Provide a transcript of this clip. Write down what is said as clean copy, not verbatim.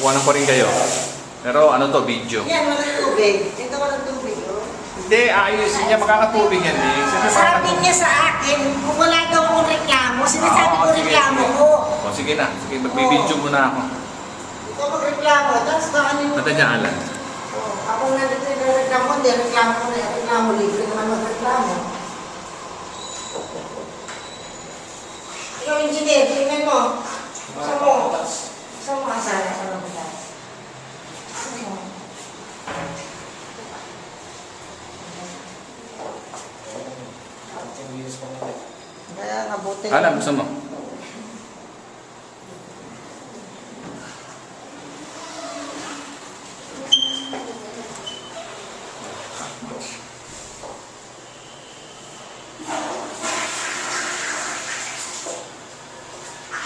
Kukuhanan ko rin kayo. Pero ano to, video. Yan, walang tubig. Ito walang tubig, oh. Hindi, ayusin niya. Makakatubig yan eh. Sabi niya sa akin, kung wala daw akong reklamo, sinasabi ko reklamo ko. O, sige na. Sige, magbibidyo muna ako. Ikaw magreklamo, tapos kaanin mo. Nata niya, Alan. Ako nandito yung reklamo, hindi reklamo ko na. Reklamo, libre naman magreklamo. Ikaw, engineer, tingnan mo. Saan mo asala sa mga batas? Kaya nga buti. Alan, gusto mo?